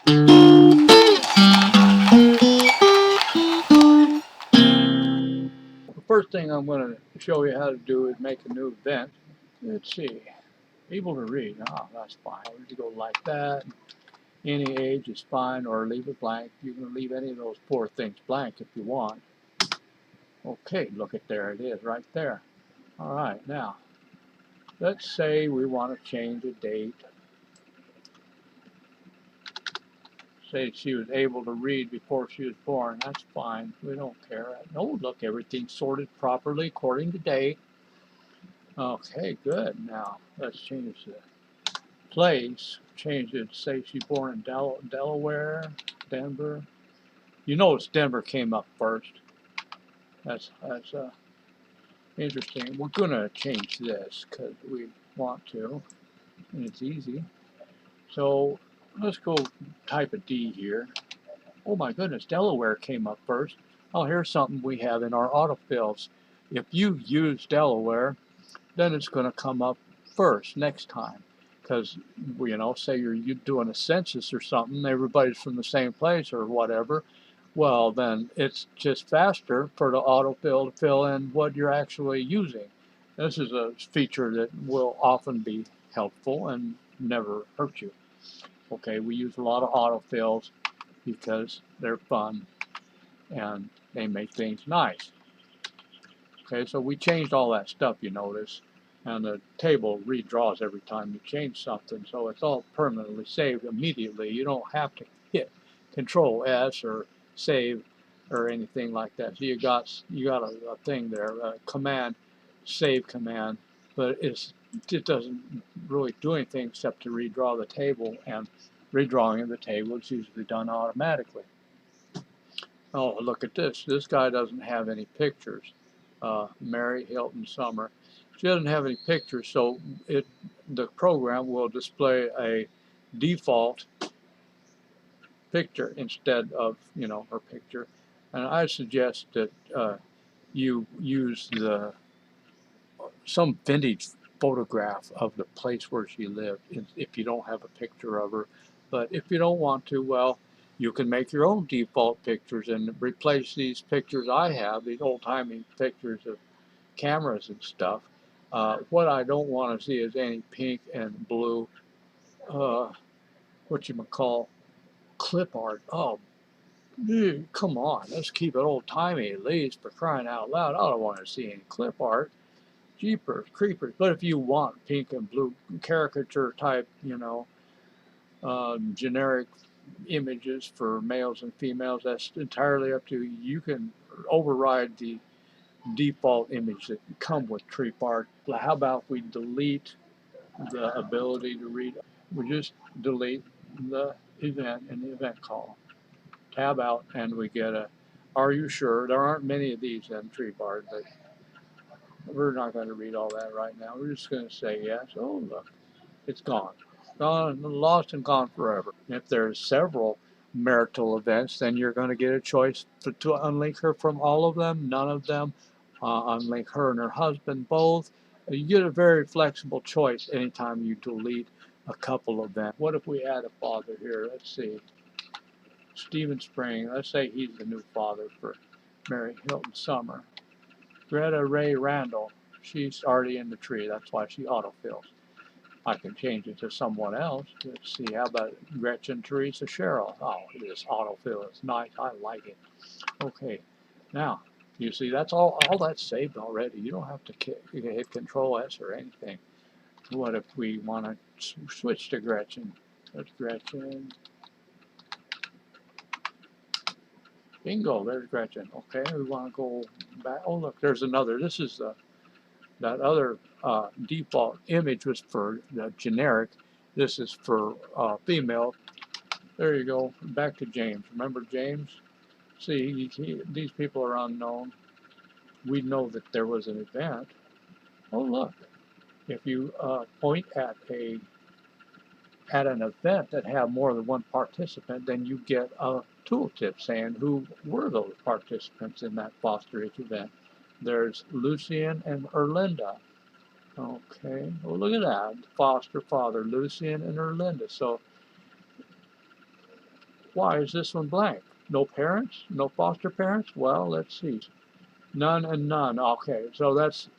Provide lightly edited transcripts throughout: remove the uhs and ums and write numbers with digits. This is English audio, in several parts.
The first thing I'm going to show you how to do is make a new event. Let's see. Able to read. Ah, that's fine. You go like that. Any age is fine, or leave it blank. You can leave any of those four things blank if you want. Okay, look at there it is right there. All right, now let's say we want to change a date. Say she was able to read before she was born. That's fine. We don't care. Oh, look, everything's sorted properly according to date. Okay, good. Now let's change the place. Change it. Say she's born in Delaware, Denver. You notice Denver came up first. That's interesting. We're gonna change this because we want to, and it's easy. So let's go type a D here. Oh my goodness, Delaware came up first. Oh, here's something we have in our autofills. If you use Delaware, then it's going to come up first next time. Because, you know, say you're doing a census or something, everybody's from the same place or whatever. Well, then it's just faster for the autofill to fill in what you're actually using. This is a feature that will often be helpful and never hurt you. Okay, we use a lot of autofills because they're fun and they make things nice. Okay, so we changed all that stuff, you notice, and the table redraws every time you change something, so it's all permanently saved immediately. You don't have to hit Control S or save or anything like that. So you got a thing there, a command, save command, but it doesn't really do anything except to redraw the table, and redrawing of the table is usually done automatically. Oh, look at this. This guy doesn't have any pictures. Mary Hilton Summer. She doesn't have any pictures, so the program will display a default picture instead of, you know, her picture. And I suggest that you use some vintage photograph of the place where she lived if you don't have a picture of her. But if you don't want to, well, you can make your own default pictures and replace these pictures I have, these old-timey pictures of cameras and stuff. What I don't want to see is any pink and blue, whatchamacall, clip art. Oh, dude, come on, let's keep it old-timey at least, for crying out loud. I don't want to see any clip art. Jeepers, creepers. But if you want pink and blue caricature type, you know, generic images for males and females, that's entirely up to you. You can override the default image that come with tree art. How about we delete the ability to read? We just delete the event in the event column. Tab out, and we get a, are you sure? There aren't many of these in tree art, but we're not going to read all that right now. We're just going to say yes. Oh, look, it's gone. Gone, lost and gone forever. If there's several marital events, then you're going to get a choice to unlink her from all of them, none of them, unlink her and her husband both. You get a very flexible choice anytime you delete a couple events. What if we add a father here? Let's see. Stephen Spring, let's say he's the new father for Mary Hilton Summer. Greta Ray Randall, she's already in the tree. That's why she autofills. I can change it to someone else. Let's see, how about Gretchen Teresa Cheryl? Oh, this autofill is nice. I like it. Okay, now, you see, that's all that's saved already. You don't have to hit Control S or anything. What if we want to switch to Gretchen? That's Gretchen. Bingo, there's Gretchen. Okay, we want to go back. Oh, look, there's another. This is that other default image was for the generic. This is for female. There you go. Back to James. Remember James? See, these people are unknown. We know that there was an event. Oh, look. If you point at an event that had more than one participant, then you get a tooltip saying who were those participants in that fosterage event. There's Lucian and Erlinda. Okay, well, look at that. Foster father, Lucian and Erlinda. So Why is this one blank? No parents? No foster parents? Well, let's see. None and none. Okay, so that's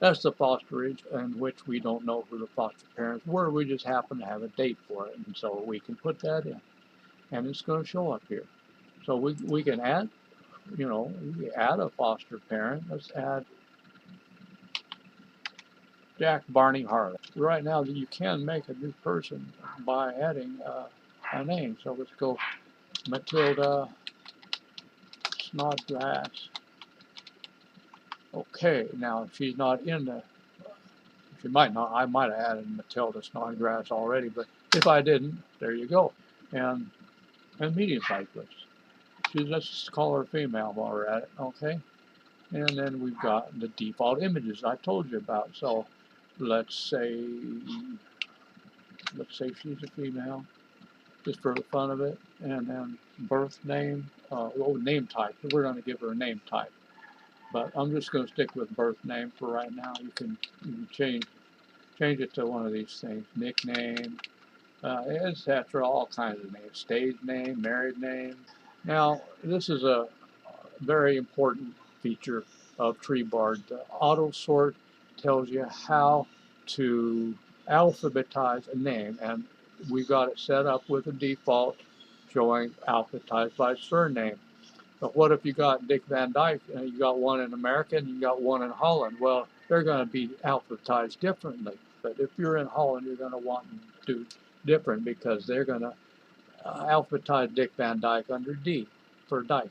the fosterage in which we don't know who the foster parents were. We just happen to have a date for it, and so we can put that in, and it's going to show up here. So we can add, we add a foster parent. Let's add Jack Barney Harlan. Right now, you can make a new person by adding a name. So let's go Matilda Snodgrass. Okay, now if she's not in the, she might not, I might have added Matilda Snodgrass already, but if I didn't, there you go. And medium sized list. Let's just call her female while we're at it, okay? And then we've got the default images I told you about. So let's say she's a female, just for the fun of it. And then birth name, name type. We're going to give her a name type. But I'm just going to stick with birth name for right now. You can change it to one of these things. Nickname, etc. All kinds of names. Stage name, married name. Now, this is a very important feature of TreeBard. The auto sort tells you how to alphabetize a name, and we got it set up with a default showing alphabetized by surname. But what if you got Dick Van Dyke and you got one in America and you got one in Holland? Well, they're going to be alphabetized differently. But if you're in Holland, you're going to want to do different because they're going to alphabetize Dick Van Dyke under D for Dyke.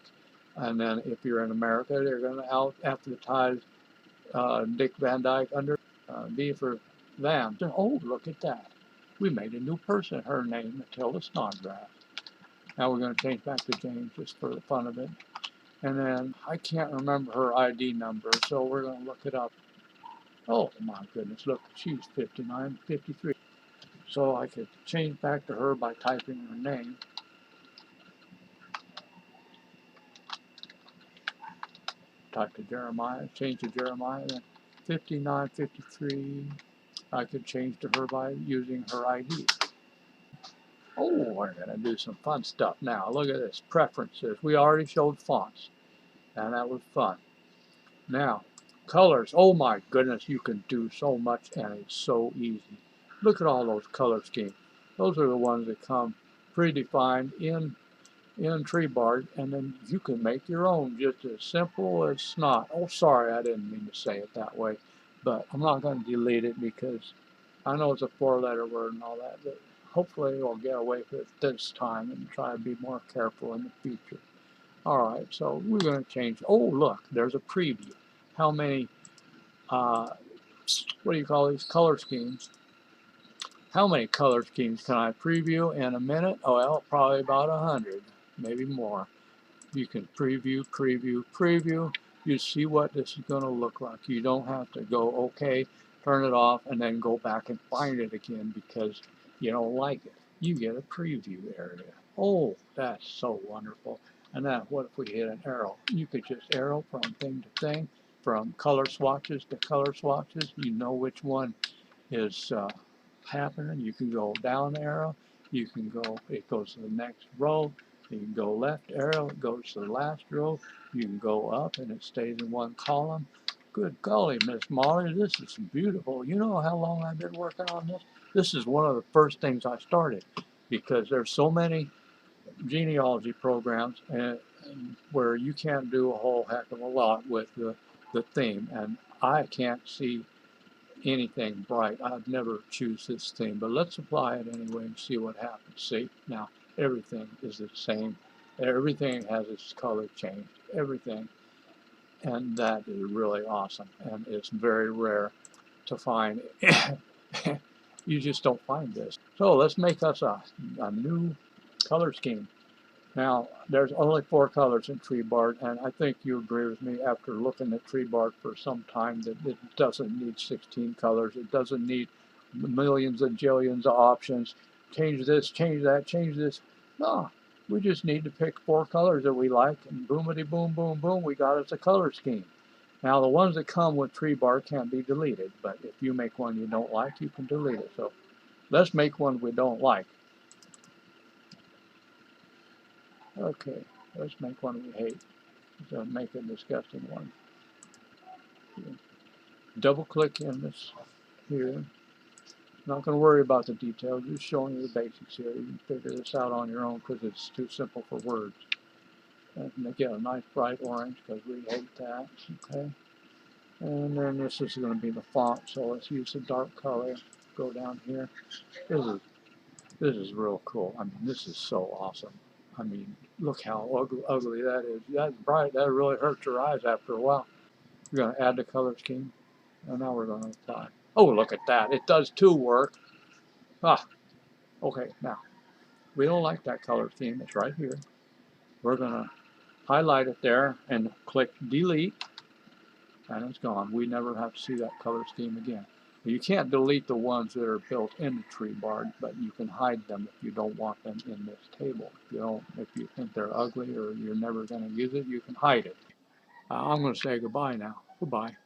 And then if you're in America, they're going to alphabetize Dick Van Dyke under V for Van. Oh, look at that. We made a new person. Her name, Matilda Snodgrass. Now we're going to change back to James just for the fun of it. And then I can't remember her ID number, so we're going to look it up. Oh my goodness, look, she's 59, 53. So I could change back to her by typing her name. Type to Jeremiah, change to Jeremiah, then 59, 53. I could change to her by using her ID. Oh, we're going to do some fun stuff now. Look at this, preferences. We already showed fonts, and that was fun. Now, colors. Oh my goodness, you can do so much, and it's so easy. Look at all those color schemes. Those are the ones that come predefined in TreeBard, and then you can make your own, just as simple as snot. Oh, sorry, I didn't mean to say it that way, but I'm not going to delete it because I know it's a four-letter word and all that, but hopefully we'll get away with it this time and try to be more careful in the future. All right, so we're going to change. Oh, look, there's a preview. How many, what do you call these, color schemes? How many color schemes can I preview in a minute? Oh, well, probably about 100, maybe more. You can preview, preview, preview. You see what this is going to look like. You don't have to go, okay, turn it off, and then go back and find it again because you don't like it. You get a preview area. Oh, that's so wonderful. And then what if we hit an arrow? You could just arrow from thing to thing, from color swatches to color swatches. You know which one is happening. You can go down arrow. You can go, it goes to the next row. You can go left arrow, it goes to the last row. You can go up and it stays in one column. Good golly, Miss Molly, this is beautiful. You know how long I've been working on this? This is one of the first things I started because there's so many genealogy programs and where you can't do a whole heck of a lot with the theme. And I can't see anything bright. I'd never choose this theme, but let's apply it anyway and see what happens. See, now everything is the same. Everything has its color changed. Everything. And that is really awesome. And it's very rare to find. You just don't find this. So let's make us a new color scheme. Now, there's only 4 colors in TreeBard, and I think you agree with me after looking at TreeBard for some time that it doesn't need 16 colors. It doesn't need millions and jillions of options. Change this, change that, change this. No, we just need to pick 4 colors that we like, and boomity boom, boom, boom, we got us a color scheme. Now, the ones that come with TreeBard can't be deleted, but if you make one you don't like, you can delete it. So let's make one we don't like. Okay, let's make one we hate. Let's make a disgusting one. Double click in this here. Not going to worry about the details, just showing you the basics here. You can figure this out on your own because it's too simple for words. And get a nice bright orange because we hate that. Okay. And then this is going to be the font, so let's use a dark color. Go down here. This is real cool. I mean, this is so awesome. I mean, look how ugly that is. That's bright. That really hurts your eyes after a while. We're going to add the color scheme. And now we're going to apply. Oh, look at that. It does too work. Ah, okay. Now, we don't like that color scheme. It's right here. We're going to highlight it there and click delete. And it's gone. We never have to see that color scheme again. You can't delete the ones that are built in the tree bar, but you can hide them if you don't want them in this table. If you think they're ugly or you're never going to use it, you can hide it. I'm going to say goodbye now. Goodbye.